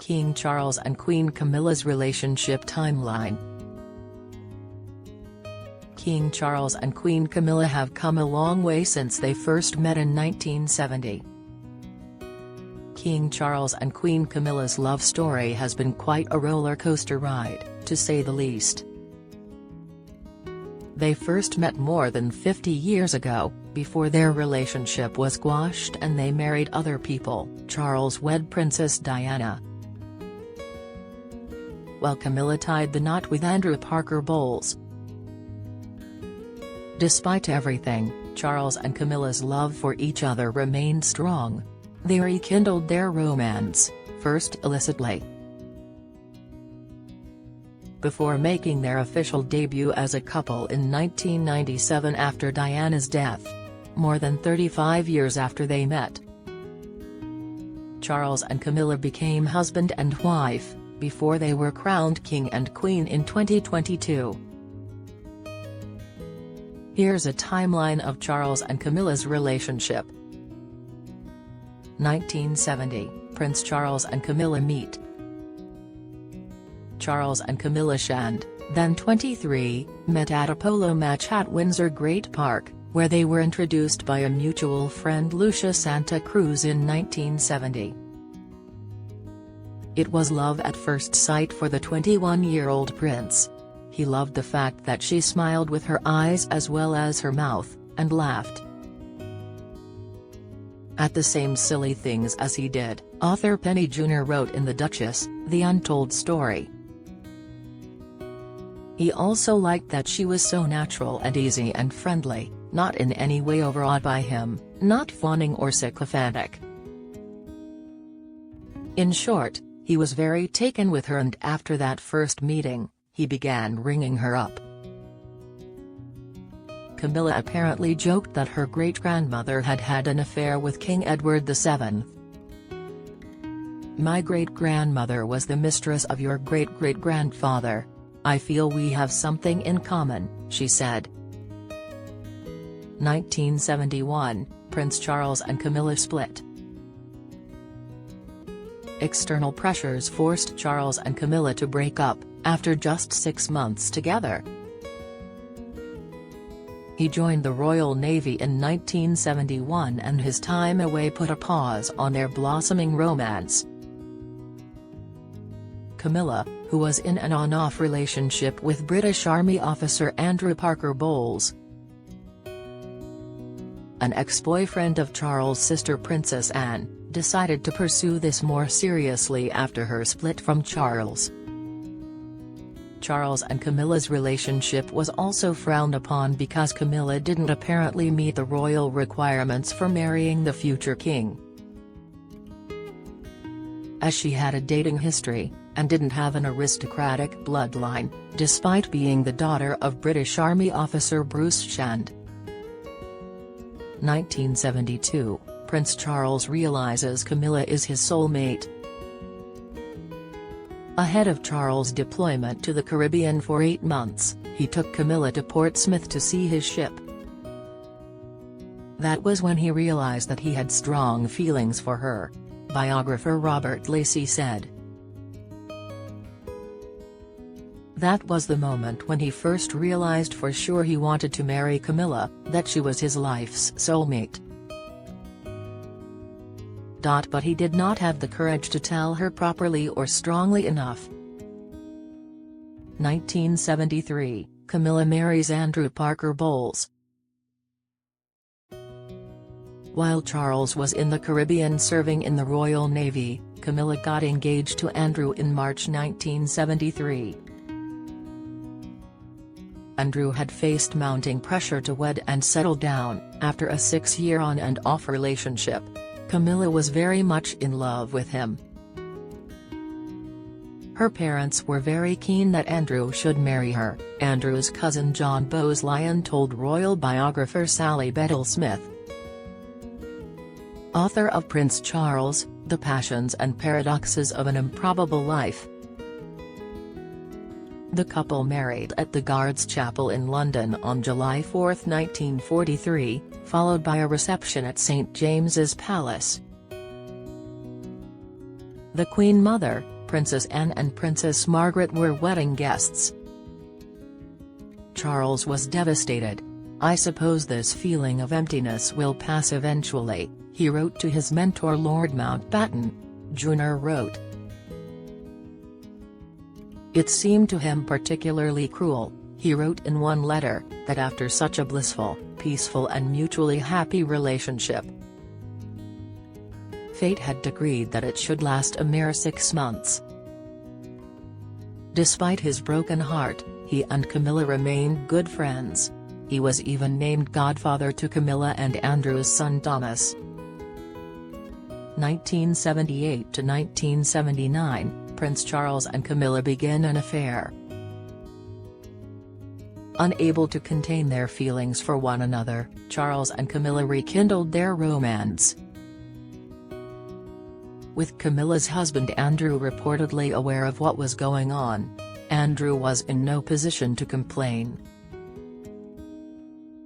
King Charles and Queen Camilla's relationship timeline. King Charles and Queen Camilla have come a long way since they first met in 1970. King Charles and Queen Camilla's love story has been quite a roller coaster ride, to say the least. They first met more than 50 years ago, before their relationship was quashed and they married other people. Charles wed Princess Diana, while Camilla tied the knot with Andrew Parker Bowles. Despite everything, Charles and Camilla's love for each other remained strong. They rekindled their romance, first illicitly, before making their official debut as a couple in 1997 after Diana's death, more than 35 years after they met. Charles and Camilla became husband and wife, before they were crowned king and queen in 2022. Here's a timeline of Charles and Camilla's relationship. 1970, Prince Charles and Camilla meet. Charles and Camilla Shand, then 23, met at a polo match at Windsor Great Park, where they were introduced by a mutual friend Lucia Santa Cruz in 1970. It was love at first sight for the 21-year-old prince. He loved the fact that she smiled with her eyes as well as her mouth, and laughed at the same silly things as he did. Author Penny Jr. wrote in The Duchess, The Untold Story. He also liked that she was so natural and easy and friendly, not in any way overawed by him, not fawning or sycophantic. In short, he was very taken with her, and after that first meeting, he began ringing her up. Camilla apparently joked that her great-grandmother had had an affair with King Edward VII. "My great-grandmother was the mistress of your great-great-grandfather. I feel we have something in common," she said. 1971, Prince Charles and Camilla split. External pressures forced Charles and Camilla to break up, after just 6 months together. He joined the Royal Navy in 1971 and his time away put a pause on their blossoming romance. Camilla, who was in an on-off relationship with British Army officer Andrew Parker Bowles, an ex-boyfriend of Charles' sister Princess Anne, decided to pursue this more seriously after her split from Charles. Charles and Camilla's relationship was also frowned upon because Camilla didn't apparently meet the royal requirements for marrying the future king, as she had a dating history, and didn't have an aristocratic bloodline, despite being the daughter of British Army officer Bruce Shand. 1972, Prince Charles realizes Camilla is his soulmate. Ahead of Charles' deployment to the Caribbean for 8 months, he took Camilla to Portsmouth to see his ship. That was when he realized that he had strong feelings for her, biographer Robert Lacey said. That was the moment when he first realized for sure he wanted to marry Camilla, that she was his life's soulmate. But he did not have the courage to tell her properly or strongly enough. 1973, Camilla marries Andrew Parker Bowles. While Charles was in the Caribbean serving in the Royal Navy, Camilla got engaged to Andrew in March 1973. Andrew had faced mounting pressure to wed and settle down, after a 6-year on-and-off relationship. Camilla was very much in love with him. Her parents were very keen that Andrew should marry her, Andrew's cousin John Bowes Lyon told royal biographer Sally Bedell-Smith, author of Prince Charles, The Passions and Paradoxes of an Improbable Life. The couple married at the Guards Chapel in London on July 4, 1943, followed by a reception at St James's Palace. The Queen Mother, Princess Anne and Princess Margaret were wedding guests. Charles was devastated. "I suppose this feeling of emptiness will pass eventually," he wrote to his mentor Lord Mountbatten. Jr. wrote. It seemed to him particularly cruel, he wrote in one letter, that after such a blissful, peaceful and mutually happy relationship, fate had decreed that it should last a mere 6 months. Despite his broken heart, he and Camilla remained good friends. He was even named godfather to Camilla and Andrew's son Thomas. 1978 to 1979, Prince Charles and Camilla began an affair. Unable to contain their feelings for one another, Charles and Camilla rekindled their romance. With Camilla's husband Andrew reportedly aware of what was going on, Andrew was in no position to complain.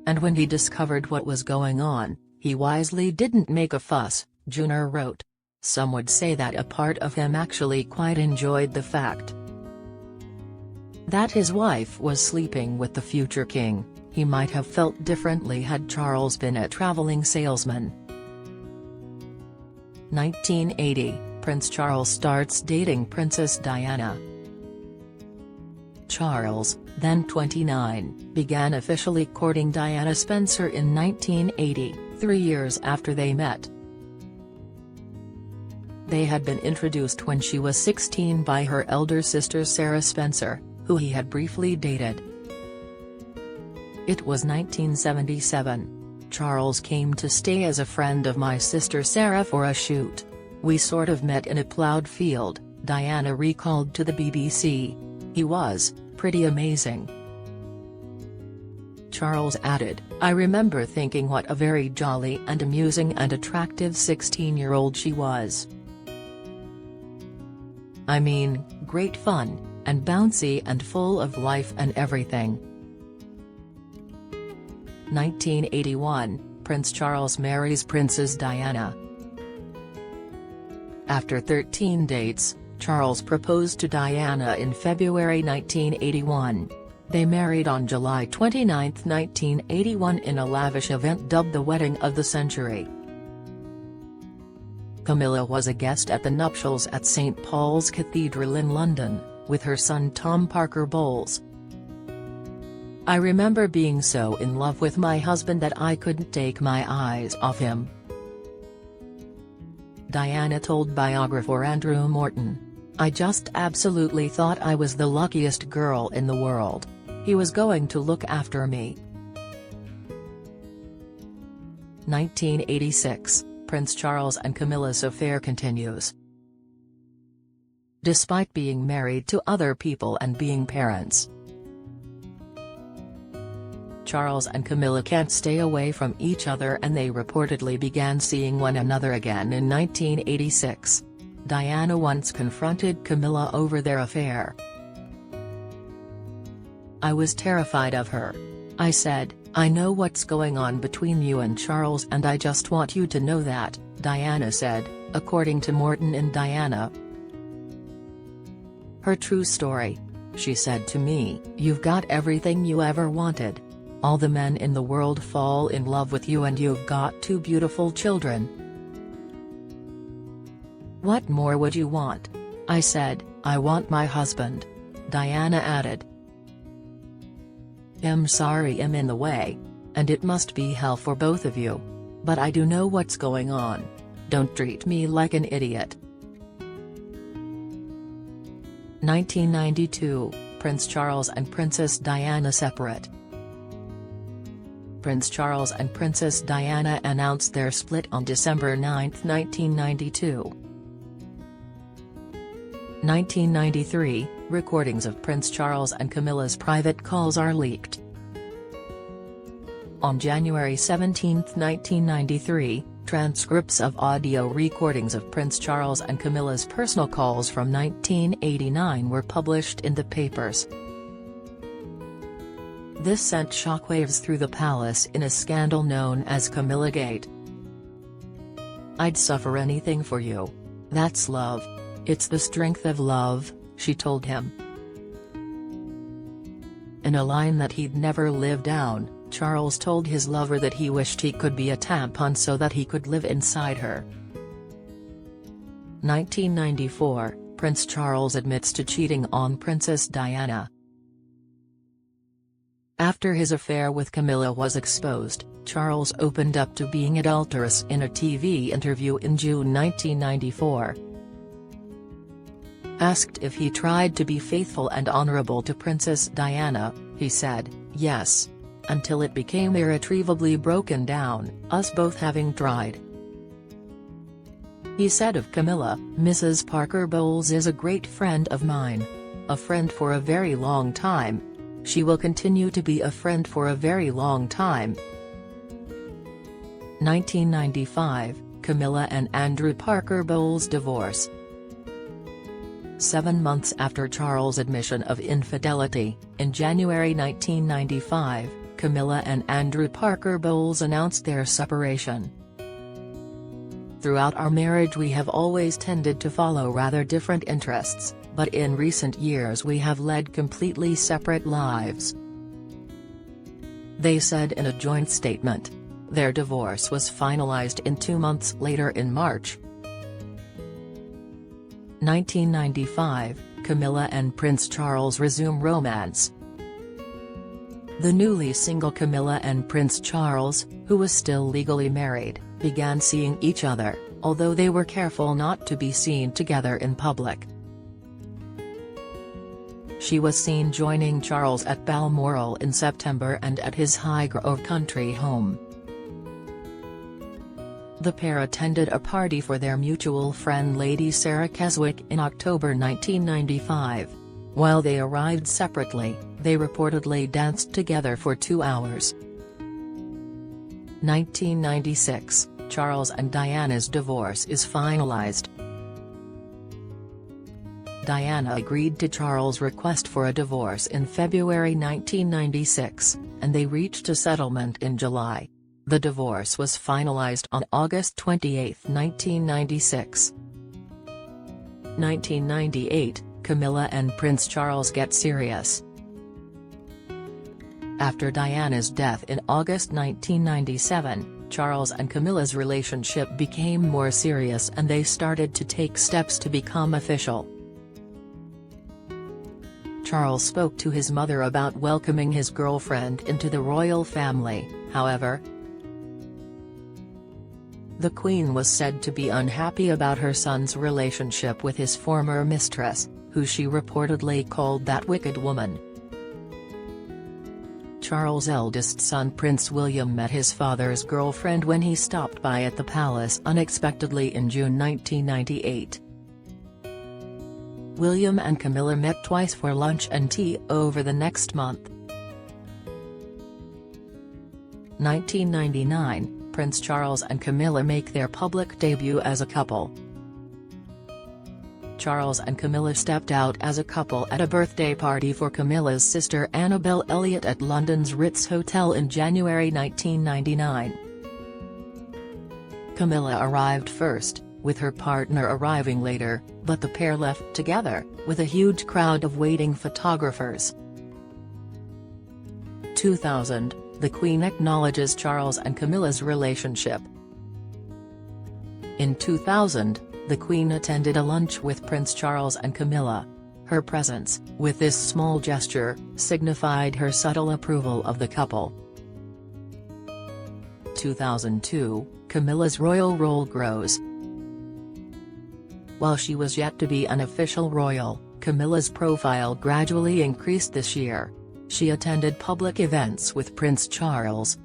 And when he discovered what was going on, he wisely didn't make a fuss, Jr. wrote. Some would say that a part of him actually quite enjoyed the fact that his wife was sleeping with the future king. He might have felt differently had Charles been a traveling salesman. 1980, Prince Charles starts dating Princess Diana. Charles, then 29, began officially courting Diana Spencer in 1980, 3 years after they met. They had been introduced when she was 16 by her elder sister Sarah Spencer, who he had briefly dated. It was 1977. Charles came to stay as a friend of my sister Sarah for a shoot. We sort of met in a plowed field, Diana recalled to the BBC. He was pretty amazing. Charles added, I remember thinking what a very jolly and amusing and attractive 16-year-old she was. I mean, great fun, and bouncy and full of life and everything. 1981, Prince Charles marries Princess Diana. After 13 dates, Charles proposed to Diana in February 1981. They married on July 29, 1981 in a lavish event dubbed the Wedding of the Century. Camilla was a guest at the nuptials at St Paul's Cathedral in London, with her son Tom Parker Bowles. I remember being so in love with my husband that I couldn't take my eyes off him. Diana told biographer Andrew Morton. I just absolutely thought I was the luckiest girl in the world. He was going to look after me. 1986, Prince Charles and Camilla's affair continues. Despite being married to other people and being parents, Charles and Camilla can't stay away from each other, and they reportedly began seeing one another again in 1986. Diana once confronted Camilla over their affair. I was terrified of her. I said, I know what's going on between you and Charles and I just want you to know that, Diana said, according to Morton and Diana. Her true story. She said to me, you've got everything you ever wanted. All the men in the world fall in love with you and you've got 2 beautiful children. What more would you want? I said, I want my husband. Diana added. I'm sorry I'm in the way. And it must be hell for both of you. But I do know what's going on. Don't treat me like an idiot. 1992, Prince Charles and Princess Diana separate. Prince Charles and Princess Diana announced their split on December 9, 1992. 1993, recordings of Prince Charles and Camilla's private calls are leaked. On January 17, 1993, transcripts of audio recordings of Prince Charles and Camilla's personal calls from 1989 were published in the papers. This sent shockwaves through the palace in a scandal known as Camillagate. I'd suffer anything for you. That's love. "It's the strength of love," she told him. In a line that he'd never live down, Charles told his lover that he wished he could be a tampon so that he could live inside her. 1994, Prince Charles admits to cheating on Princess Diana. After his affair with Camilla was exposed, Charles opened up to being adulterous in a TV interview in June 1994. Asked if he tried to be faithful and honorable to Princess Diana, he said, "Yes. Until it became irretrievably broken down, us both having tried." He said of Camilla, "Mrs. Parker Bowles is a great friend of mine. A friend for a very long time. She will continue to be a friend for a very long time." 1995, Camilla and Andrew Parker Bowles divorce. 7 months after Charles' admission of infidelity, in January 1995, Camilla and Andrew Parker Bowles announced their separation. "Throughout our marriage we have always tended to follow rather different interests, but in recent years we have led completely separate lives," they said in a joint statement. Their divorce was finalized 2 months later in March. 1995, Camilla and Prince Charles resume romance. The newly single Camilla and Prince Charles, who was still legally married, began seeing each other, although they were careful not to be seen together in public. She was seen joining Charles at Balmoral in September and at his Highgrove country home. The pair attended a party for their mutual friend Lady Sarah Keswick in October 1995. While they arrived separately, they reportedly danced together for 2 hours. 1996, Charles and Diana's divorce is finalized. Diana agreed to Charles' request for a divorce in February 1996, and they reached a settlement in July. The divorce was finalized on August 28, 1996. 1998, Camilla and Prince Charles get serious. After Diana's death in August 1997, Charles and Camilla's relationship became more serious and they started to take steps to become official. Charles spoke to his mother about welcoming his girlfriend into the royal family, however. The Queen was said to be unhappy about her son's relationship with his former mistress, who she reportedly called that wicked woman. Charles' eldest son Prince William met his father's girlfriend when he stopped by at the palace unexpectedly in June 1998. William and Camilla met twice for lunch and tea over the next month. 1999, Prince Charles and Camilla make their public debut as a couple. Charles and Camilla stepped out as a couple at a birthday party for Camilla's sister Annabel Elliott at London's Ritz Hotel in January 1999. Camilla arrived first, with her partner arriving later, but the pair left together, with a huge crowd of waiting photographers. 2000, the Queen acknowledges Charles and Camilla's relationship. In 2000, the Queen attended a lunch with Prince Charles and Camilla. Her presence, with this small gesture, signified her subtle approval of the couple. 2002, Camilla's royal role grows. While she was yet to be an official royal, Camilla's profile gradually increased this year. She attended public events with Prince Charles,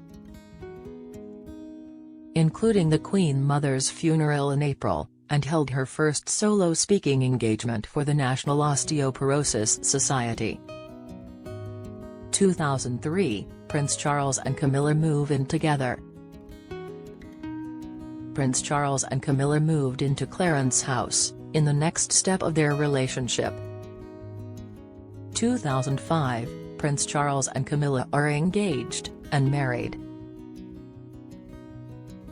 including the Queen Mother's funeral in April, and held her first solo speaking engagement for the National Osteoporosis Society. 2003, Prince Charles and Camilla move in together. Prince Charles and Camilla moved into Clarence House, in the next step of their relationship. 2005, Prince Charles and Camilla are engaged, and married.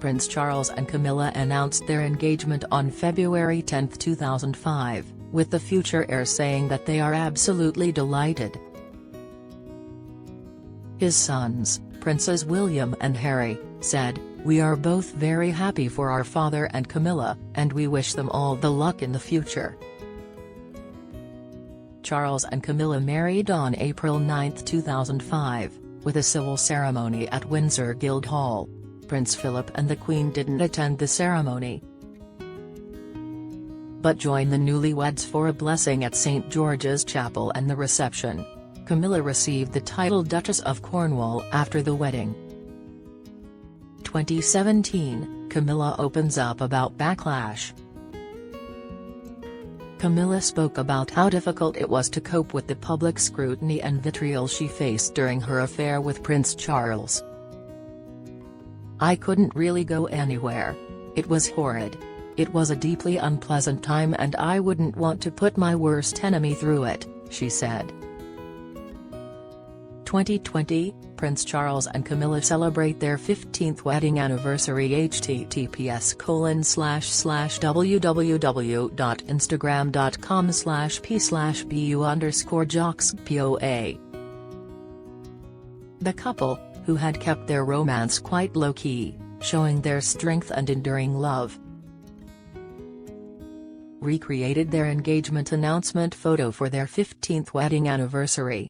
Prince Charles and Camilla announced their engagement on February 10, 2005, with the future heir saying that they are absolutely delighted. His sons, Princes William and Harry, said, "We are both very happy for our father and Camilla, and we wish them all the luck in the future." Charles and Camilla married on April 9, 2005, with a civil ceremony at Windsor Guildhall. Prince Philip and the Queen didn't attend the ceremony, but joined the newlyweds for a blessing at St George's Chapel and the reception. Camilla received the title Duchess of Cornwall after the wedding. 2017, Camilla opens up about backlash. Camilla spoke about how difficult it was to cope with the public scrutiny and vitriol she faced during her affair with Prince Charles. "I couldn't really go anywhere. It was horrid. It was a deeply unpleasant time and I wouldn't want to put my worst enemy through it," she said. 2020, Prince Charles and Camilla celebrate their 15th wedding anniversary. https://www.instagram.com/p/bu_jockspoa. The couple, who had kept their romance quite low-key, showing their strength and enduring love, recreated their engagement announcement photo for their 15th wedding anniversary.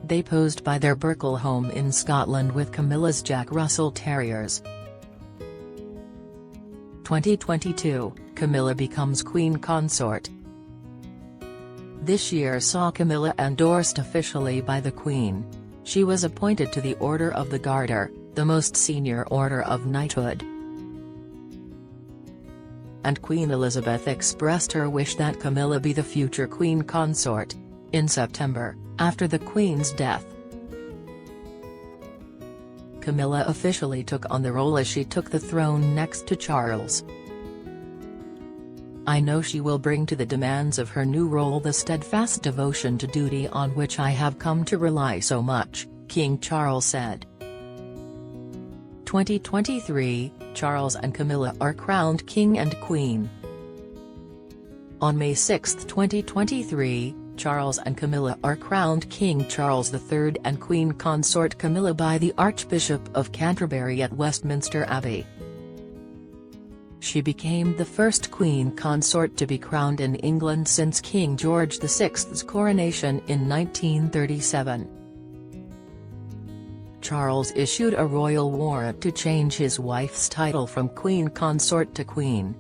They posed by their Berkeley home in Scotland with Camilla's Jack Russell Terriers. 2022, Camilla becomes Queen Consort. This year saw Camilla endorsed officially by the Queen. She was appointed to the Order of the Garter, the most senior order of knighthood. And Queen Elizabeth expressed her wish that Camilla be the future Queen Consort. In September, after the Queen's death, Camilla officially took on the role as she took the throne next to Charles. "I know she will bring to the demands of her new role the steadfast devotion to duty on which I have come to rely so much," King Charles said. 2023, Charles and Camilla are crowned King and Queen. On May 6, 2023, Charles and Camilla are crowned King Charles III and Queen Consort Camilla by the Archbishop of Canterbury at Westminster Abbey. She became the first Queen Consort to be crowned in England since King George VI's coronation in 1937. Charles issued a royal warrant to change his wife's title from Queen Consort to Queen.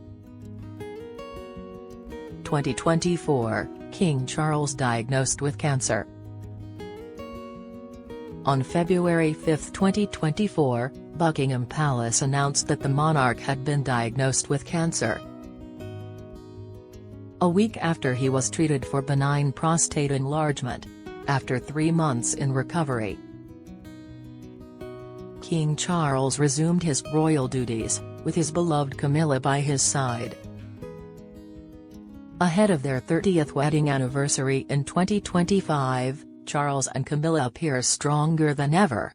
2024, King Charles diagnosed with cancer. On February 5, 2024, Buckingham Palace announced that the monarch had been diagnosed with cancer, a week after he was treated for benign prostate enlargement, after 3 months in recovery. King Charles resumed his royal duties, with his beloved Camilla by his side. Ahead of their 30th wedding anniversary in 2025, Charles and Camilla appear stronger than ever.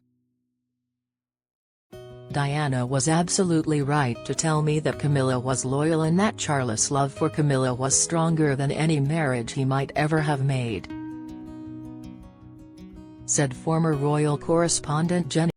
"Diana was absolutely right to tell me that Camilla was loyal and that Charles' love for Camilla was stronger than any marriage he might ever have made," said former royal correspondent Jenny.